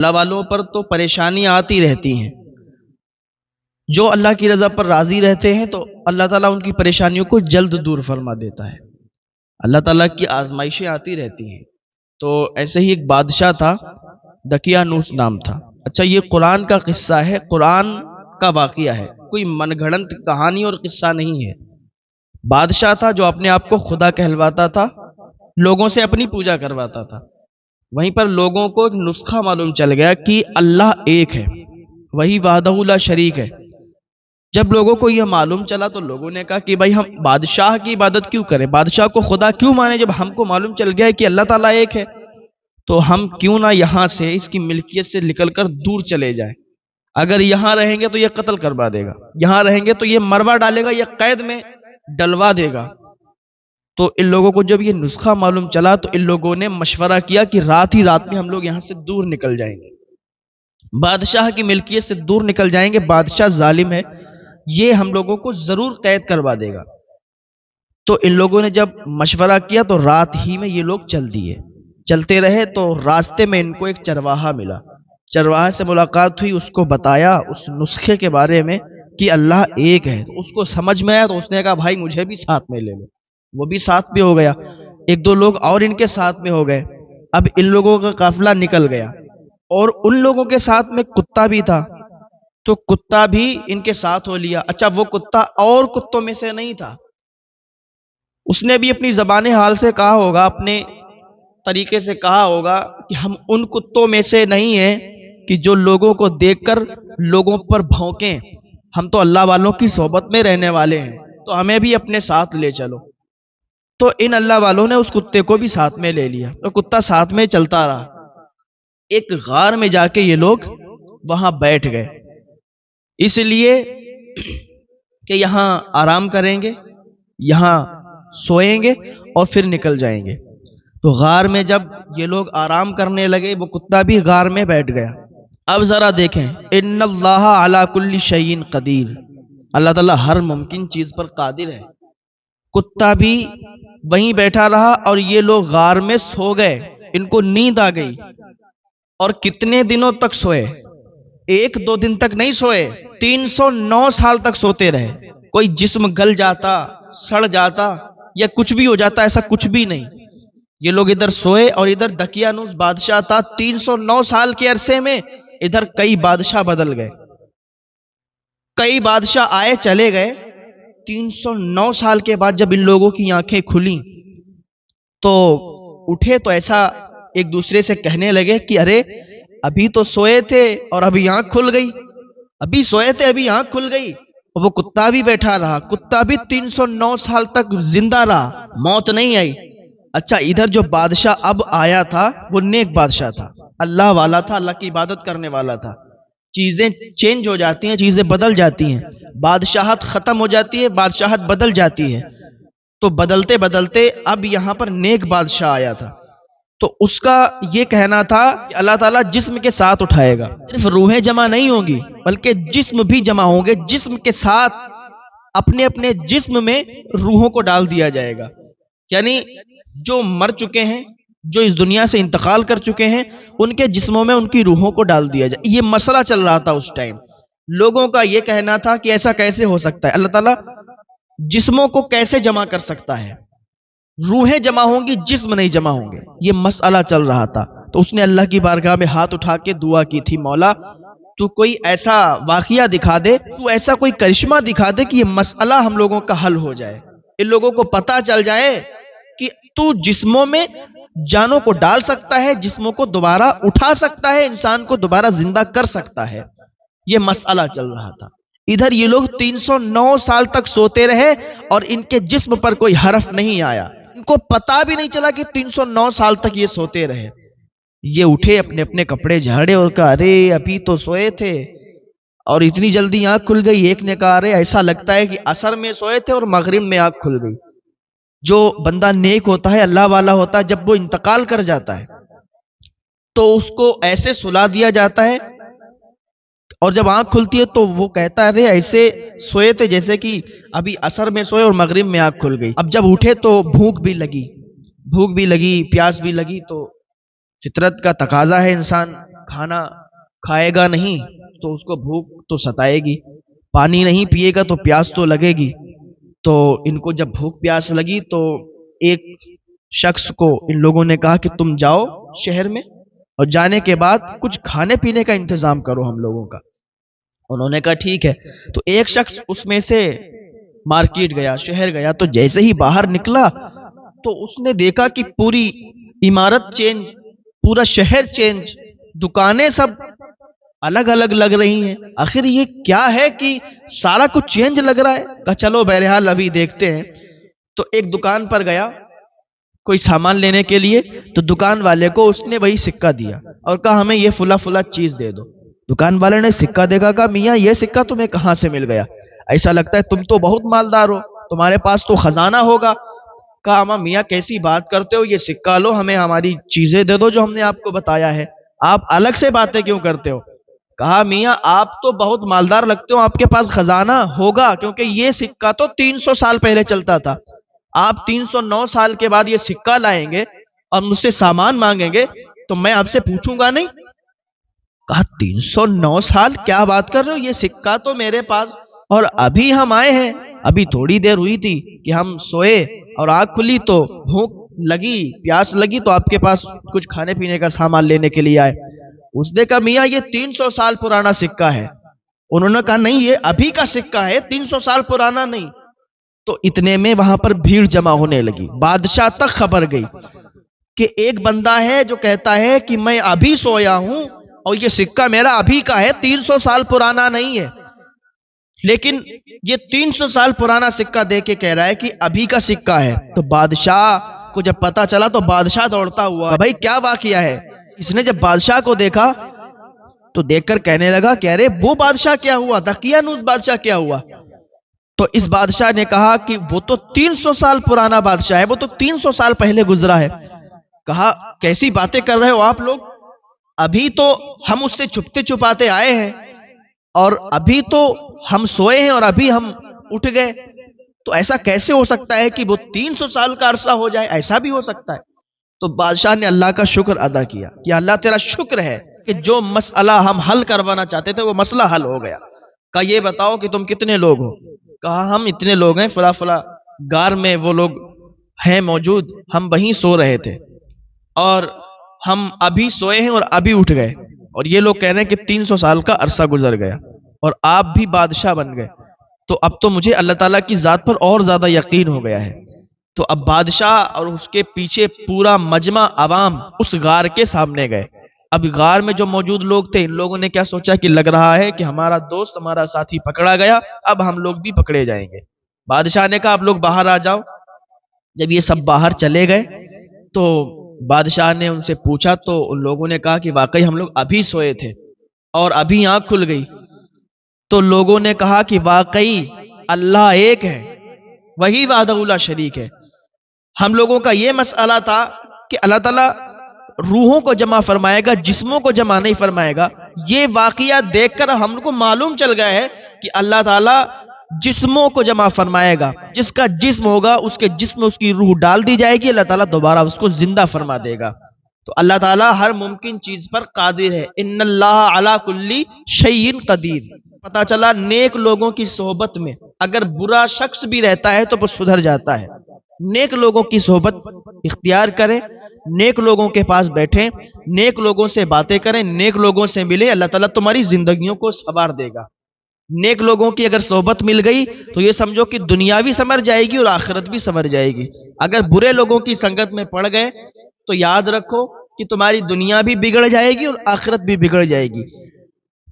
اللہ والوں پر تو پریشانیاں آتی رہتی ہیں، جو اللہ کی رضا پر راضی رہتے ہیں تو اللہ تعالیٰ ان کی پریشانیوں کو جلد دور فرما دیتا ہے۔ اللہ تعالیٰ کی آزمائشیں آتی رہتی ہیں۔ تو ایسے ہی ایک بادشاہ تھا، دقیانوس نام تھا۔ اچھا، یہ قرآن کا قصہ ہے، قرآن کا واقعہ ہے، کوئی من گھڑنت کہانی اور قصہ نہیں ہے۔ بادشاہ تھا جو اپنے آپ کو خدا کہلواتا تھا، لوگوں سے اپنی پوجا کرواتا تھا۔ وہیں پر لوگوں کو ایک نسخہ معلوم چل گیا کہ اللہ ایک ہے، وہی وحدہ لا شریک ہے۔ جب لوگوں کو یہ معلوم چلا تو لوگوں نے کہا کہ بھائی ہم بادشاہ کی عبادت کیوں کریں، بادشاہ کو خدا کیوں مانیں، جب ہم کو معلوم چل گیا ہے کہ اللہ تعالیٰ ایک ہے تو ہم کیوں نہ یہاں سے اس کی ملکیت سے نکل کر دور چلے جائیں۔ اگر یہاں رہیں گے تو یہ قتل کروا دے گا، یہاں رہیں گے تو یہ مروا ڈالے گا، یہ قید میں ڈلوا دے گا۔ تو ان لوگوں کو جب یہ نسخہ معلوم چلا تو ان لوگوں نے مشورہ کیا کہ رات ہی رات میں ہم لوگ یہاں سے دور نکل جائیں گے، بادشاہ کی ملکیت سے دور نکل جائیں گے، بادشاہ ظالم ہے، یہ ہم لوگوں کو ضرور قید کروا دے گا۔ تو ان لوگوں نے جب مشورہ کیا تو رات ہی میں یہ لوگ چل دیے، چلتے رہے تو راستے میں ان کو ایک چرواہا ملا، چرواہے سے ملاقات ہوئی، اس کو بتایا اس نسخے کے بارے میں کہ اللہ ایک ہے، تو اس کو سمجھ میں آیا تو اس نے کہا بھائی مجھے بھی ساتھ میں لے لو، وہ بھی ساتھ میں ہو گیا، ایک دو لوگ اور ان کے ساتھ میں ہو گئے۔ اب ان لوگوں کا قافلہ نکل گیا اور ان لوگوں کے ساتھ میں کتا بھی تھا، تو کتا بھی ان کے ساتھ ہو لیا۔ اچھا، وہ کتا اور کتوں میں سے نہیں تھا، اس نے بھی اپنی زبان حال سے کہا ہوگا، اپنے طریقے سے کہا ہوگا کہ ہم ان کتوں میں سے نہیں ہیں کہ جو لوگوں کو دیکھ کر لوگوں پر بھونکیں، ہم تو اللہ والوں کی صحبت میں رہنے والے ہیں، تو ہمیں بھی اپنے ساتھ لے چلو۔ تو ان اللہ والوں نے اس کتے کو بھی ساتھ میں لے لیا، تو کتا ساتھ میں چلتا رہا۔ ایک غار میں جا کے یہ لوگ وہاں بیٹھ گئے، اس لیے کہ یہاں آرام کریں گے، یہاں سوئیں گے اور پھر نکل جائیں گے۔ تو غار میں جب یہ لوگ آرام کرنے لگے، وہ کتا بھی غار میں بیٹھ گیا۔ اب ذرا دیکھیں، ان اللہ علی کل شیء قدیر، اللہ تعالیٰ ہر ممکن چیز پر قادر ہے۔ کتا بھی وہیں بیٹھا رہا اور یہ لوگ غار میں سو گئے، ان کو نیند آ گئی۔ اور کتنے دنوں تک سوئے؟ ایک دو دن تک نہیں سوئے، 309 سال تک سوتے رہے۔ کوئی جسم گل جاتا، سڑ جاتا یا کچھ بھی ہو جاتا، ایسا کچھ بھی نہیں۔ یہ لوگ ادھر سوئے اور ادھر دقیانوس بادشاہ تھا، 309 سال کے عرصے میں ادھر کئی بادشاہ بدل گئے، کئی بادشاہ آئے چلے گئے۔ 309 سال کے بعد جب ان لوگوں کی آنکھیں کھلیں تو اٹھے تو ایسا ایک دوسرے سے کہنے لگے کہ ارے ابھی تو سوئے تھے اور ابھی آنکھ کھل گئی، ابھی سوئے تھے ابھی آنکھ کھل گئی۔ اور وہ کتا بھی بیٹھا رہا، کتا بھی 309 سال تک زندہ رہا، موت نہیں آئی۔ اچھا، ادھر جو بادشاہ اب آیا تھا وہ نیک بادشاہ تھا، اللہ والا تھا، اللہ کی عبادت کرنے والا تھا۔ چیزیں چینج ہو جاتی ہیں، چیزیں بدل جاتی ہیں، بادشاہت ختم ہو جاتی ہے، بادشاہت بدل جاتی ہے۔ تو بدلتے بدلتے اب یہاں پر نیک بادشاہ آیا تھا، تو اس کا یہ کہنا تھا کہ اللہ تعالیٰ جسم کے ساتھ اٹھائے گا، صرف روحیں جمع نہیں ہوں گی بلکہ جسم بھی جمع ہوں گے، جسم کے ساتھ اپنے اپنے جسم میں روحوں کو ڈال دیا جائے گا۔ یعنی جو مر چکے ہیں، جو اس دنیا سے انتقال کر چکے ہیں، ان کے جسموں میں ان کی روحوں کو ڈال دیا جائے۔ یہ مسئلہ چل رہا تھا اس ٹائم، لوگوں کا یہ کہنا تھا کہ ایسا کیسے ہو سکتا ہے، اللہ تعالیٰ جسموں کو کیسے جمع کر سکتا ہے، روحیں جمع ہوں گی جسم نہیں جمع ہوں گے، یہ مسئلہ چل رہا تھا۔ تو اس نے اللہ کی بارگاہ میں ہاتھ اٹھا کے دعا کی تھی، مولا تو کوئی ایسا واقعہ دکھا دے، تو ایسا کوئی کرشمہ دکھا دے کہ یہ مسئلہ ہم لوگوں کا حل ہو جائے، ان لوگوں کو پتہ چل جائے کہ تو جسموں میں جانوں کو ڈال سکتا ہے، جسموں کو دوبارہ اٹھا سکتا ہے، انسان کو دوبارہ زندہ کر سکتا ہے۔ یہ مسئلہ چل رہا تھا۔ ادھر یہ لوگ 309 سال تک سوتے رہے اور ان کے جسم پر کوئی حرف نہیں آیا، ان کو پتا بھی نہیں چلا کہ 309 سال تک یہ سوتے رہے۔ یہ اٹھے، اپنے اپنے کپڑے جھاڑے اور کہا ارے ابھی تو سوئے تھے اور اتنی جلدی آنکھ کھل گئی۔ ایک نے کہا ارے ایسا لگتا ہے کہ عصر میں سوئے تھے اور مغرب میں آنکھ کھل گئی۔ جو بندہ نیک ہوتا ہے، اللہ والا ہوتا ہے، جب وہ انتقال کر جاتا ہے تو اس کو ایسے سلا دیا جاتا ہے اور جب آنکھ کھلتی ہے تو وہ کہتا ہے ارے ایسے سوئے تھے جیسے کہ ابھی عصر میں سوئے اور مغرب میں آنکھ کھل گئی۔ اب جب اٹھے تو بھوک بھی لگی، پیاس بھی لگی، تو فطرت کا تقاضا ہے انسان کھانا کھائے گا نہیں تو اس کو بھوک تو ستائے گی، پانی نہیں پیے گا تو پیاس تو لگے گی۔ تو ان کو جب بھوک پیاس لگی تو ایک شخص کو ان لوگوں نے کہا کہ تم جاؤ شہر میں اور جانے کے بعد کچھ کھانے پینے کا انتظام کرو ہم لوگوں کا۔ انہوں نے کہا ٹھیک ہے۔ تو ایک شخص اس میں سے مارکیٹ گیا، شہر گیا، تو جیسے ہی باہر نکلا تو اس نے دیکھا کہ پوری عمارت چینج، پورا شہر چینج، دکانیں سب الگ الگ لگ رہی ہیں۔ آخر یہ کیا ہے کہ سارا کچھ چینج لگ رہا ہے؟ کہا چلو بہرحال ابھی دیکھتے ہیں۔ تو ایک دکان پر گیا کوئی سامان لینے کے لیے، تو دکان والے کو اس نے وہی سکہ دیا اور کہا ہمیں یہ فلا فلا چیز دے دو۔ دکان والے نے سکہ دیکھا، کہا میاں یہ سکہ تمہیں کہاں سے مل گیا؟ ایسا لگتا ہے تم تو بہت مالدار ہو، تمہارے پاس تو خزانہ ہوگا۔ کہا اما میاں کیسی بات کرتے ہو، یہ سکہ لو، ہمیں ہماری چیزیں دے دو جو ہم نے آپ کو بتایا ہے، آپ الگ سے باتیں کیوں کرتے ہو؟ کہا میاں آپ تو بہت مالدار لگتے ہو، آپ کے پاس خزانہ ہوگا، کیونکہ یہ سکہ تو 300 سال پہلے چلتا تھا، آپ 309 سال کے بعد یہ سکہ لائیں گے اور مجھ سے سامان مانگیں گے تو میں آپ سے پوچھوں گا نہیں؟ کہا 309 سال کیا بات کر رہے ہو، یہ سکہ تو میرے پاس، اور ابھی ہم آئے ہیں، ابھی تھوڑی دیر ہوئی تھی کہ ہم سوئے اور آنکھ کھلی تو بھوک لگی، پیاس لگی تو آپ کے پاس کچھ کھانے پینے کا سامان لینے کے لیے آئے۔ اس نے کہا میاں یہ 300 سال پرانا سکہ ہے۔ انہوں نے کہا نہیں یہ ابھی کا سکہ ہے، 300 سال پرانا نہیں۔ تو اتنے میں وہاں پر بھیڑ جمع ہونے لگی، بادشاہ تک خبر گئی کہ ایک بندہ ہے جو کہتا ہے کہ میں ابھی سویا ہوں اور یہ سکہ میرا ابھی کا ہے، 300 سال پرانا نہیں ہے، لیکن یہ 300 سال پرانا سکہ دے کے کہہ رہا ہے کہ ابھی کا سکہ ہے۔ تو بادشاہ کو جب پتا چلا تو بادشاہ دوڑتا ہوا، بھائی کیا واقعہ ہے؟ اس نے جب بادشاہ کو دیکھا تو دیکھ کر کہنے لگا کہ ارے وہ بادشاہ کیا ہوا، دقیانوس بادشاہ کیا ہوا؟ تو اس بادشاہ نے کہا کہ وہ تو 300 سال پرانا بادشاہ ہے، وہ تو 300 سال پہلے گزرا ہے۔ کہا کیسی باتیں کر رہے ہو آپ لوگ، ابھی تو ہم اس سے چھپتے چھپاتے آئے ہیں اور ابھی تو ہم سوئے ہیں اور ابھی ہم اٹھ گئے، تو ایسا کیسے ہو سکتا ہے کہ وہ 300 سال کا عرصہ ہو جائے؟ ایسا بھی ہو سکتا ہے۔ تو بادشاہ نے اللہ کا شکر ادا کیا کہ اللہ تیرا شکر ہے کہ جو مسئلہ ہم حل کروانا چاہتے تھے وہ مسئلہ حل ہو گیا۔ کہا یہ بتاؤ کہ تم کتنے لوگ ہو؟ کہا ہم اتنے لوگ ہیں، فلا فلا غار میں وہ لوگ ہیں موجود، ہم وہیں سو رہے تھے اور ہم ابھی سوئے ہیں اور ابھی اٹھ گئے، اور یہ لوگ کہہ رہے ہیں کہ 300 سال کا عرصہ گزر گیا اور آپ بھی بادشاہ بن گئے، تو اب تو مجھے اللہ تعالیٰ کی ذات پر اور زیادہ یقین ہو گیا ہے۔ تو اب بادشاہ اور اس کے پیچھے پورا مجمع عوام اس غار کے سامنے گئے۔ اب غار میں جو موجود لوگ تھے، ان لوگوں نے کیا سوچا کہ لگ رہا ہے کہ ہمارا دوست، ہمارا ساتھی پکڑا گیا، اب ہم لوگ بھی پکڑے جائیں گے۔ بادشاہ نے کہا اب لوگ باہر آ جاؤ۔ جب یہ سب باہر چلے گئے تو بادشاہ نے ان سے پوچھا تو ان لوگوں نے کہا کہ واقعی ہم لوگ ابھی سوئے تھے اور ابھی آنکھ کھل گئی۔ تو لوگوں نے کہا کہ واقعی اللہ ایک ہے، وہی وحدہ لا شریک ہے، ہم لوگوں کا یہ مسئلہ تھا کہ اللہ تعالیٰ روحوں کو جمع فرمائے گا، جسموں کو جمع نہیں فرمائے گا۔ یہ واقعہ دیکھ کر ہم کو معلوم چل گیا ہے کہ اللہ تعالیٰ جسموں کو جمع فرمائے گا، جس کا جسم ہوگا اس کے جسم میں اس کی روح ڈال دی جائے گی، اللہ تعالیٰ دوبارہ اس کو زندہ فرما دے گا۔ تو اللہ تعالیٰ ہر ممکن چیز پر قادر ہے، ان اللہ علی کل شیء قدیر۔ پتا چلا نیک لوگوں کی صحبت میں اگر برا شخص بھی رہتا ہے تو وہ سدھر جاتا ہے۔ نیک لوگوں کی صحبت اختیار کریں، نیک لوگوں کے پاس بیٹھیں، نیک لوگوں سے باتیں کریں، نیک لوگوں سے ملیں، اللہ تعالیٰ تمہاری زندگیوں کو سنوار دے گا۔ نیک لوگوں کی اگر صحبت مل گئی تو یہ سمجھو کہ دنیا بھی سنور جائے گی اور آخرت بھی سنور جائے گی۔ اگر برے لوگوں کی سنگت میں پڑ گئے تو یاد رکھو کہ تمہاری دنیا بھی بگڑ جائے گی اور آخرت بھی بگڑ جائے گی۔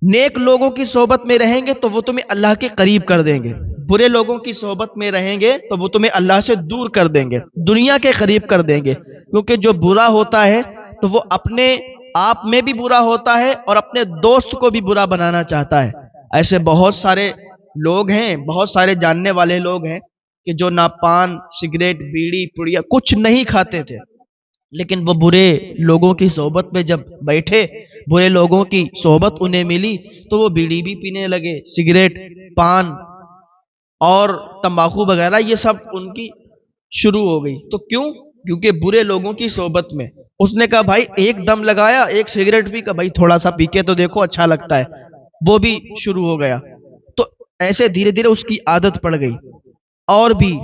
نیک لوگوں کی صحبت میں رہیں گے تو وہ تمہیں اللہ کے قریب کر دیں گے، برے لوگوں کی صحبت میں رہیں گے تو وہ تمہیں اللہ سے دور کر دیں گے، دنیا کے قریب کر دیں گے، کیونکہ جو برا ہوتا ہے تو وہ اپنے آپ میں بھی برا ہوتا ہے اور اپنے دوست کو بھی برا بنانا چاہتا ہے۔ ایسے بہت سارے لوگ ہیں، بہت سارے جاننے والے لوگ ہیں کہ جو نہ پان، سگریٹ، بیڑی، پڑیا کچھ نہیں کھاتے تھے، لیکن وہ برے لوگوں کی صحبت میں جب بیٹھے، برے لوگوں کی صحبت انہیں ملی تو وہ بیڑی بھی پینے لگے، سگریٹ، پان اور تمباکو وغیرہ یہ سب ان کی شروع ہو گئی۔ تو کیوں؟ کیونکہ برے لوگوں کی صحبت میں اس نے کہا بھائی ایک دم لگایا، ایک سگریٹ بھی، کہ بھائی تھوڑا سا پی کے تو دیکھو اچھا لگتا ہے، وہ بھی شروع ہو گیا۔ تو ایسے دھیرے دھیرے اس کی عادت پڑ گئی۔ اور بھی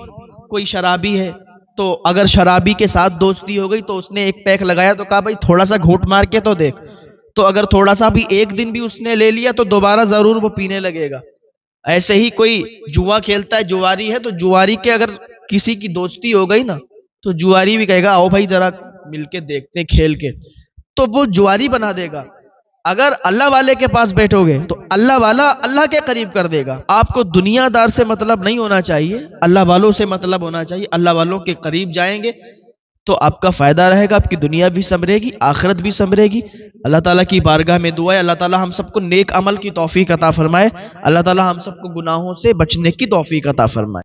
کوئی شرابی ہے تو اگر شرابی کے ساتھ دوستی ہو گئی تو اس نے ایک پیک لگایا تو کہا بھائی تھوڑا سا گھونٹ مار کے تو دیکھ، تو اگر تھوڑا سا بھی ایک دن بھی اس نے لے لیا تو دوبارہ ضرور وہ پینے لگے گا۔ ایسے ہی کوئی جوا کھیلتا ہے، جواری ہے، تو جواری کے اگر کسی کی دوستی ہو گئی نا تو جواری بھی کہے گا آؤ بھائی ذرا مل کے دیکھتے ہیں کھیل کے، تو وہ جواری بنا دے گا۔ اگر اللہ والے کے پاس بیٹھو گے تو اللہ والا اللہ کے قریب کر دے گا۔ آپ کو دنیا دار سے مطلب نہیں ہونا چاہیے، اللہ والوں سے مطلب ہونا چاہیے۔ اللہ والوں کے قریب جائیں گے تو آپ کا فائدہ رہے گا، آپ کی دنیا بھی سنورے گی، آخرت بھی سنورے گی۔ اللہ تعالیٰ کی بارگاہ میں دعا ہے اللہ تعالیٰ ہم سب کو نیک عمل کی توفیق عطا فرمائے، اللہ تعالیٰ ہم سب کو گناہوں سے بچنے کی توفیق عطا فرمائے۔